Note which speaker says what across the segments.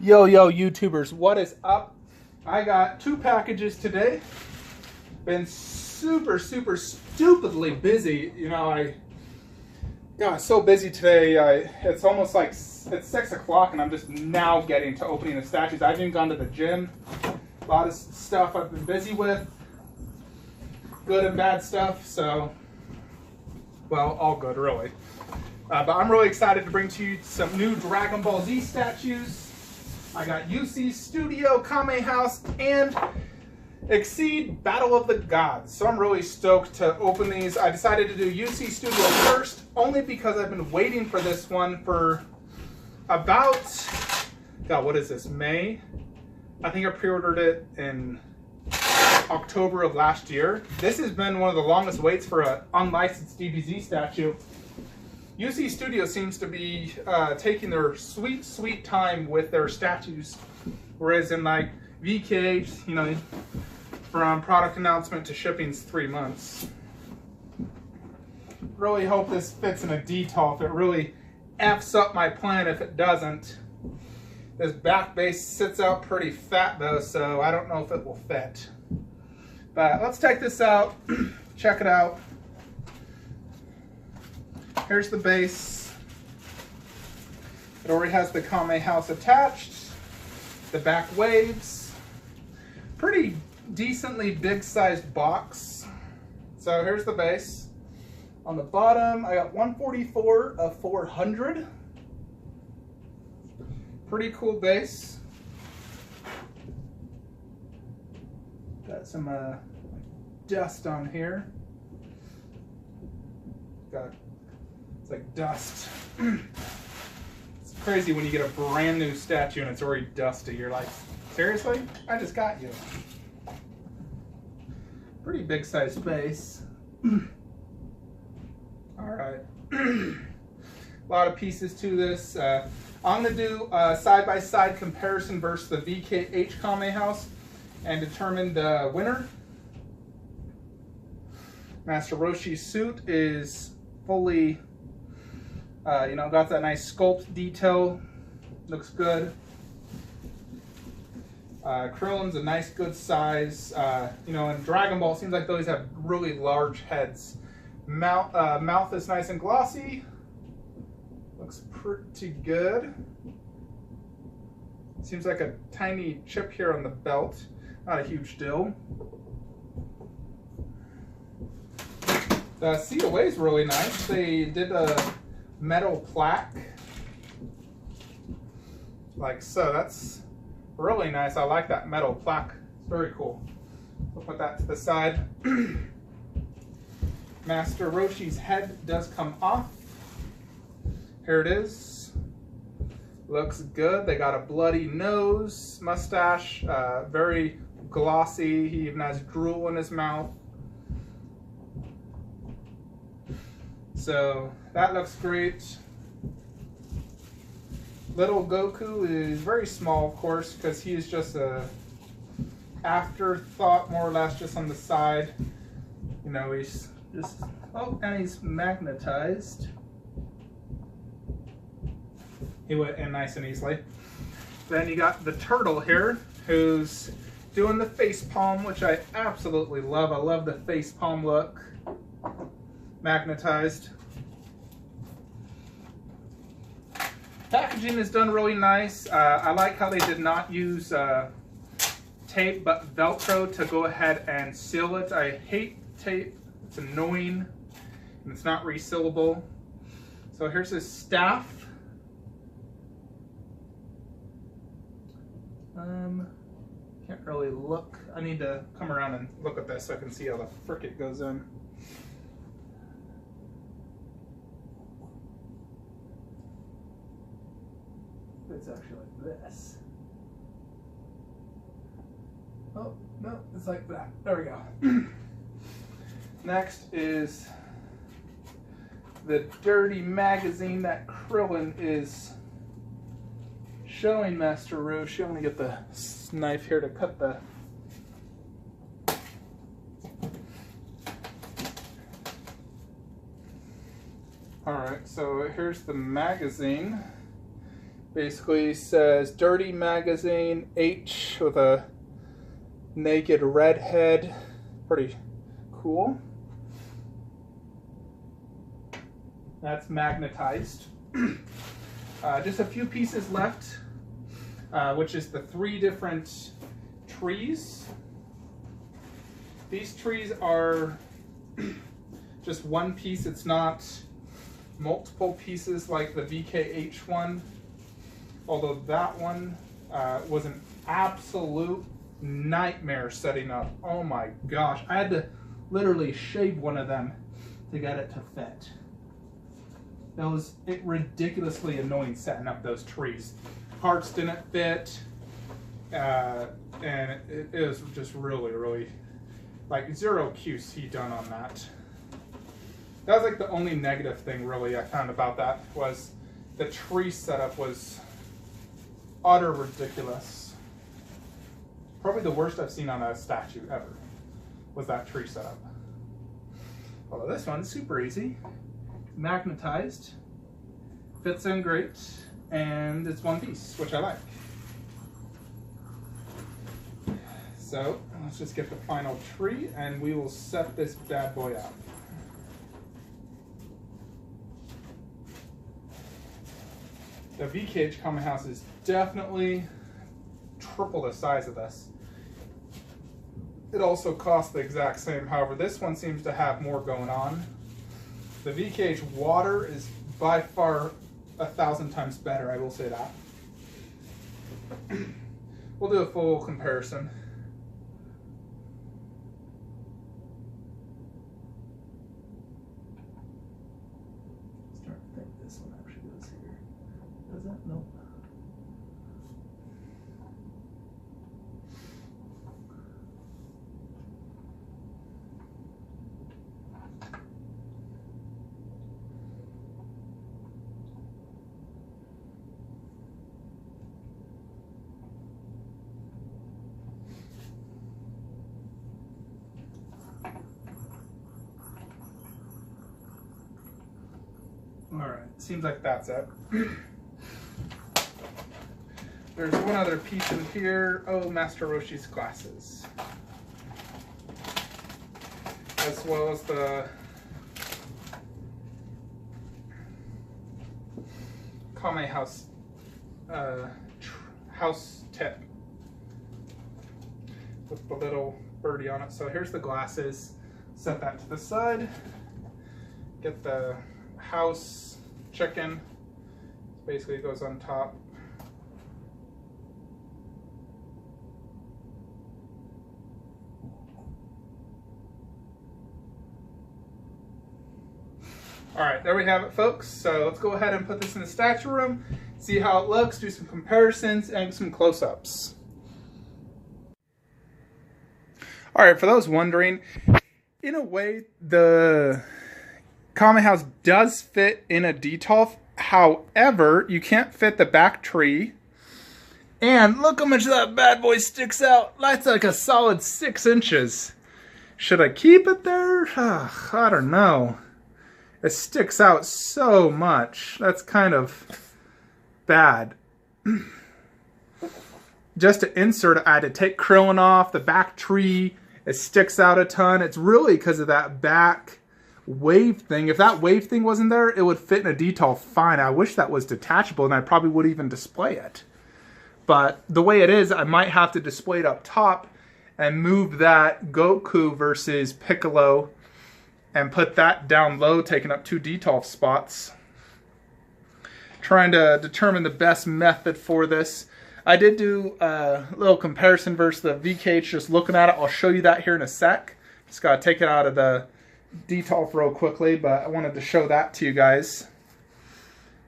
Speaker 1: Yo, YouTubers, what is up? I got 2 packages today. Been super stupidly busy. I got so busy today. It's almost like it's 6 o'clock and I'm just now getting to opening the statues. I haven't even gone to the gym. A lot of stuff I've been busy with. Good and bad stuff, so, well, all good really. But I'm really excited to bring to you some new Dragon Ball Z statues. I got UC Studio, Kame House, and Exceed Battle of the Gods. So I'm really stoked to open these. I decided to do UC Studio first, only because I've been waiting for this one for about, God, what is this, May? I think I pre-ordered it in October of last year. This has been one of the longest waits for an unlicensed DBZ statue. UC Studio seems to be taking their sweet time with their statues, whereas in like VKH, from product announcement to shipping's 3 months. Really hope this fits in a detail. If it really F's up my plan, if it doesn't. This back base sits out pretty fat though, so I don't know if it will fit. But let's take this out, check it out. Here's the base. It already has the Kame house attached. The back waves. Pretty decently big sized box. So here's the base. On the bottom, I got 144 of 400. Pretty cool base. Got some dust on here. It's like dust. It's crazy when you get a brand new statue and it's already dusty. You're like, seriously? I just got you. Pretty big size base. Alright. A lot of pieces to this. I'm going to do a side-by-side comparison versus the VKH Kame house and determine the winner. Master Roshi's suit is fully, got that nice sculpt detail. Looks good. Krillin's a nice good size. In Dragon Ball, it seems like those have really large heads. Mouth is nice and glossy. Looks pretty good. Seems like a tiny chip here on the belt. Not a huge deal. The COA is really nice. They did a metal plaque, like so. That's really nice. I like that metal plaque. It's very cool. We'll put that to the side. Master Roshi's head does come off. Here it is. Looks good. They got a bloody nose, mustache, very glossy. He even has drool in his mouth. So that looks great. Little Goku is very small, of course, because he is just a afterthought, more or less, just on the side. He's just, oh, and he's magnetized. He went in nice and easily. Then you got the turtle here, who's doing the face palm, which I absolutely love. I love the face palm look. Magnetized. Packaging is done really nice. I like how they did not use tape but Velcro to go ahead and seal it. I hate tape. It's annoying and it's not resealable. So here's his staff. Can't really look. I need to come around and look at this so I can see how the frick it goes in. It's actually like this. Oh, no, it's like that. There we go. Next is the dirty magazine that Krillin is showing Master Roshi. I'm going to get the knife here to cut the... Alright, so here's the magazine. Basically says Dirty Magazine H with a naked red head. Pretty cool. That's magnetized. Just a few pieces left, which is the 3 different trees. These trees are just one piece. It's not multiple pieces like the VKH one. Although that one was an absolute nightmare setting up. Oh my gosh. I had to literally shave one of them to get it to fit. That was ridiculously annoying setting up those trees. Parts didn't fit. And it was just really, like, zero QC done on that. That was like the only negative thing really I found about that, was the tree setup was utter ridiculous. Probably the worst I've seen on a statue ever was that tree setup. Although this one's super easy. Magnetized, fits in great, and it's one piece, which I like. So let's just get the final tree and we will set this bad boy up. The VKH Kame house is definitely triple the size of this. It also costs the exact same, however this one seems to have more going on. The VKH water is by far 1,000 times better, I will say that. We'll do a full comparison. Start to think this one actually goes here. Does that? Nope. Alright, seems like that's it. There's one other piece in here. Oh, Master Roshi's glasses. As well as the Kame house house tip with the little birdie on it. So here's the glasses. Set that to the side. Get the house chicken. Basically it goes on top. All right, there we have it, folks. So let's go ahead and put this in the statue room, see how it looks, do some comparisons and some close-ups. All right, for those wondering, in a way, the Kame house does fit in a detolf. However, you can't fit the back tree. And look how much that bad boy sticks out. That's like a solid 6 inches. Should I keep it there? I don't know. It sticks out so much. That's kind of bad. Just to insert it, I had to take Krillin off the back tree. It sticks out a ton. It's really because of that back wave thing. If that wave thing wasn't there, it would fit in a detolf fine. I wish that was detachable and I probably would even display it. But the way it is, I might have to display it up top and move that Goku versus Piccolo and put that down low, taking up 2 detolf spots. Trying to determine the best method for this. I did do a little comparison versus the VKH, just looking at it. I'll show you that here in a sec. Just gotta take it out of the detolf real quickly, but I wanted to show that to you guys.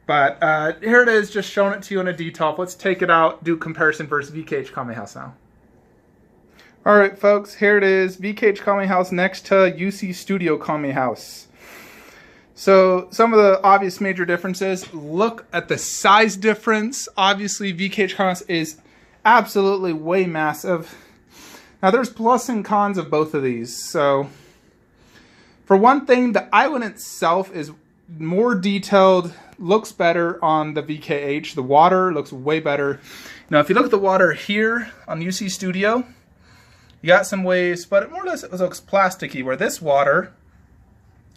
Speaker 1: But here it is, just showing it to you in a detolf. Let's take it out, do comparison versus VKH Kame house now. Alright folks, here it is, VKH Kame house next to UC Studio Kame house. So some of the obvious major differences, look at the size difference. Obviously VKH Kame house is absolutely way massive. Now there's plus and cons of both of these. So for one thing, the island itself is more detailed looks better on the VKH. The water looks way better. Now, if you look at the water here on UC Studio, you got some waves, but it more or less it looks plasticky, where this water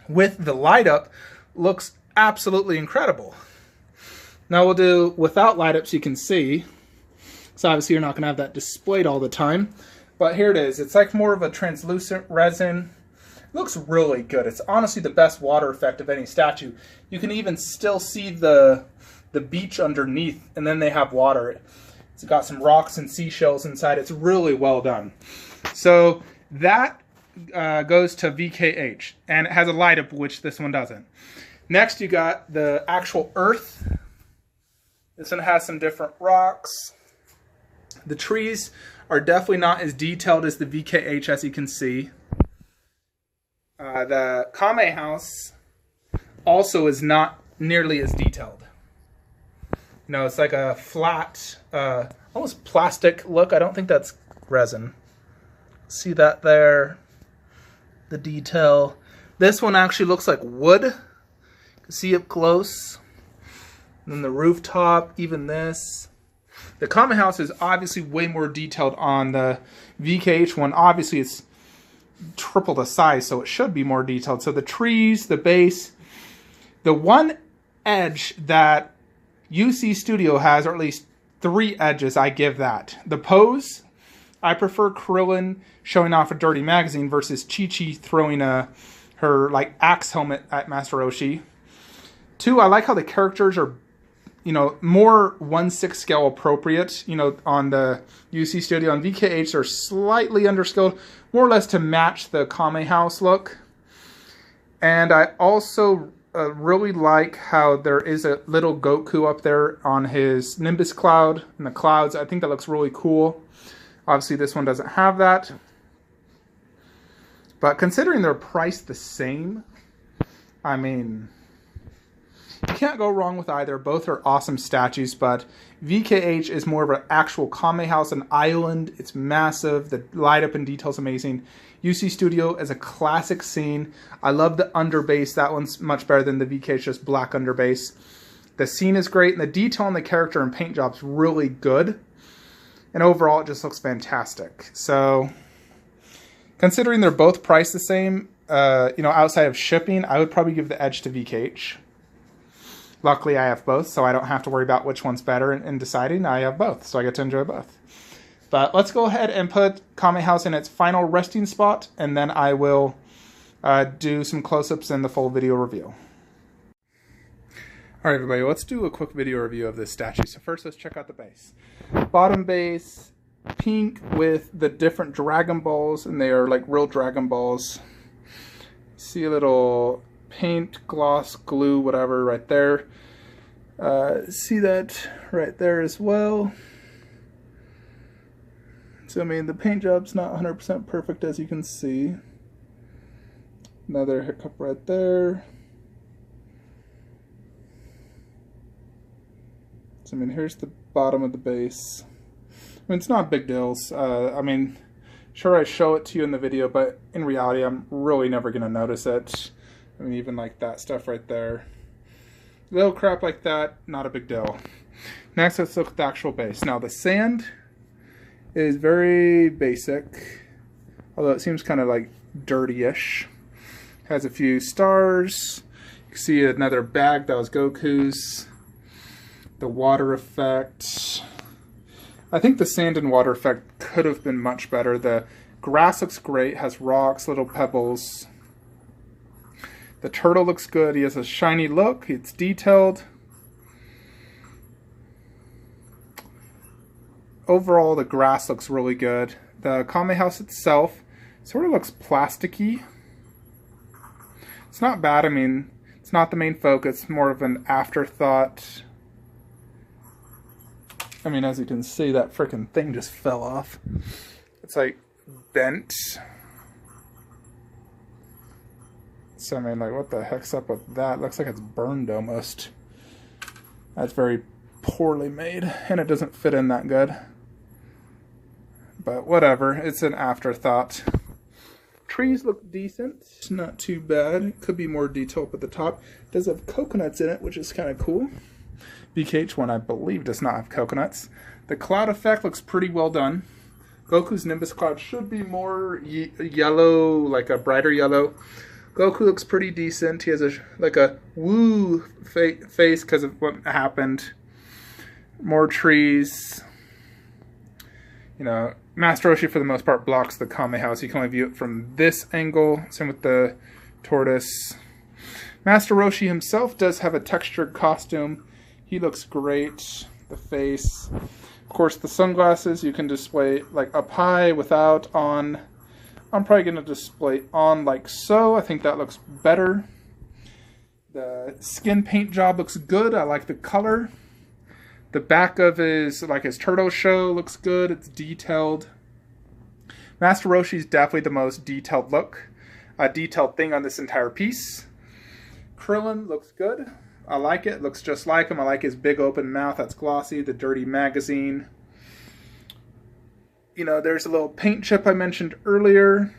Speaker 1: with the light up looks absolutely incredible. Now we'll do without light up so you can see. So obviously you're not going to have that displayed all the time. But here it is. It's like more of a translucent resin. It looks really good. It's honestly the best water effect of any statue. You can even still see the beach underneath, and then they have water. It's got some rocks and seashells inside. It's really well done. So that goes to VKH, and it has a light up, which this one doesn't. Next, you got the actual earth. This one has some different rocks. The trees are definitely not as detailed as the VKH, as you can see. The Kame house also is not nearly as detailed. You know, it's like a flat, almost plastic look. I don't think that's resin. See that there? The detail. This one actually looks like wood. You can see up close. And then the rooftop, even this. The Kame house is obviously way more detailed on the VKH one. Obviously, it's triple the size, so it should be more detailed. So the trees, the base, the one edge that UC Studio has, or at least 3 edges, I give that. The pose, I prefer Krillin showing off a dirty magazine versus Chi-Chi throwing her like axe helmet at Master Roshi. 2, I like how the characters are, you know, more 1/6 scale appropriate. You know, on the UC Studio. On VKH, they're slightly underscaled, more or less to match the Kame house look. And I also really like how there is a little Goku up there on his Nimbus cloud in the clouds. I think that looks really cool. Obviously, this one doesn't have that. But considering they're priced the same, I mean, you can't go wrong with either. Both are awesome statues, but VKH is more of an actual Kame house, an island. It's massive. The light up and detail is amazing. UC Studio is a classic scene. I love the underbase. That one's much better than the VKH, just black underbase. The scene is great, and the detail on the character and paint job's really good. And overall, it just looks fantastic. So, considering they're both priced the same, you know, outside of shipping, I would probably give the edge to VKH. Luckily, I have both, so I don't have to worry about which one's better in deciding. I have both, so I get to enjoy both. But let's go ahead and put Kame House in its final resting spot, and then I will do some close-ups and the full video review. Alright everybody, let's do a quick video review of this statue. So first, let's check out the base. Bottom base, pink with the different Dragon Balls, and they are like real Dragon Balls. See a little paint, gloss, glue, whatever right there. See that right there as well. So I mean, the paint job's not 100% perfect, as you can see. Another hiccup right there. So I mean, here's the bottom of the base. I mean, it's not big deals. I mean, sure, I show it to you in the video, but in reality, I'm really never gonna notice it. I mean, even like that stuff right there. Little crap like that, not a big deal. Next, let's look at the actual base. Now, the sand is very basic, although it seems kind of like dirty-ish. Has a few stars. You can see another bag that was Goku's. The water effect. I think the sand and water effect could have been much better. The grass looks great, has rocks, little pebbles. The turtle looks good. He has a shiny look. It's detailed. Overall, the grass looks really good. The Kame house itself sort of looks plasticky. It's not bad. I mean, it's not the main focus. It's more of an afterthought. I mean, as you can see, that freaking thing just fell off. It's like bent. So I mean, like, what the heck's up with that? Looks like it's burned almost. That's very poorly made, and it doesn't fit in that good. But whatever, it's an afterthought. Trees look decent. It's not too bad. Could be more detail up at the top. It does have coconuts in it, which is kind of cool. BKH one, I believe, does not have coconuts. The cloud effect looks pretty well done. Goku's Nimbus Cloud should be more yellow, like a brighter yellow. Goku looks pretty decent. He has like a woo face because of what happened. More trees. You know, Master Roshi for the most part blocks the Kame house. You can only view it from this angle. Same with the tortoise. Master Roshi himself does have a textured costume. He looks great. The face. Of course, the sunglasses you can display like up high, without, on. I'm probably going to display on like so. I think that looks better. The skin paint job looks good. I like the color. The back of his turtle show looks good. It's detailed. Master Roshi's definitely the most detailed detailed thing on this entire piece. Krillin looks good. I like it. Looks just like him. I like his big open mouth. That's glossy. The dirty magazine. You know, there's a little paint chip I mentioned earlier.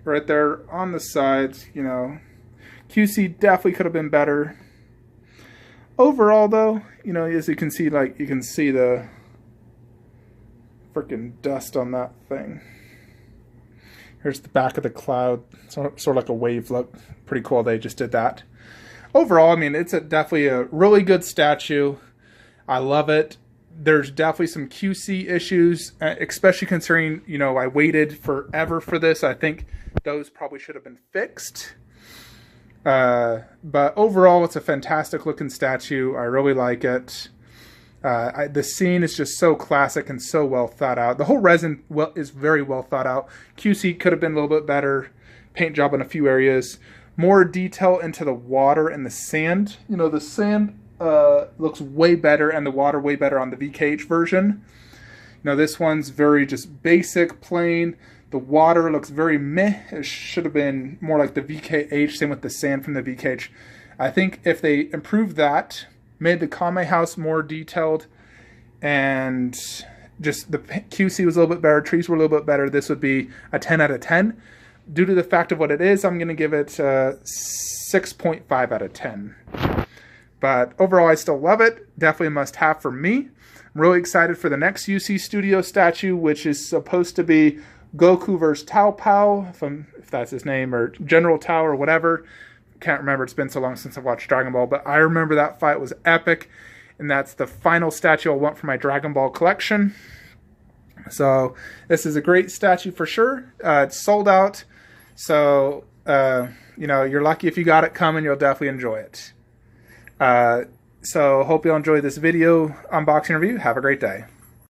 Speaker 1: Right there on the sides, you know. QC definitely could have been better. Overall, though, you know, as you can see, like, you can see the freaking dust on that thing. Here's the back of the cloud. Sort of like a wave look. Pretty cool they just did that. Overall, I mean, it's definitely a really good statue. I love it. There's definitely some QC issues, especially considering, you know, I waited forever for this. I think those probably should have been fixed. But overall, it's a fantastic looking statue. I really like it. The scene is just so classic and so well thought out. The whole resin is very well thought out. QC could have been a little bit better. Paint job in a few areas. More detail into the water and the sand. You know, the sand looks way better and the water way better on the VKH version. You know, this one's very just basic, plain. The water looks very meh. It should have been more like the VKH. Same with the sand from the VKH. I think if they improved that, made the Kame house more detailed, and just the QC was a little bit better, trees were a little bit better, this would be a 10 out of 10. Due to the fact of what it is, I'm going to give it 6.5 out of 10. But overall, I still love it. Definitely a must-have for me. I'm really excited for the next UC Studio statue, which is supposed to be Goku versus Tao Pao, if that's his name, or General Tao or whatever. Can't remember. It's been so long since I've watched Dragon Ball, but I remember that fight was epic, and that's the final statue I want for my Dragon Ball collection. So this is a great statue for sure. It's sold out, so you know, you're lucky if you got it coming. You'll definitely enjoy it. So hope you'll enjoy this video unboxing review. Have a great day.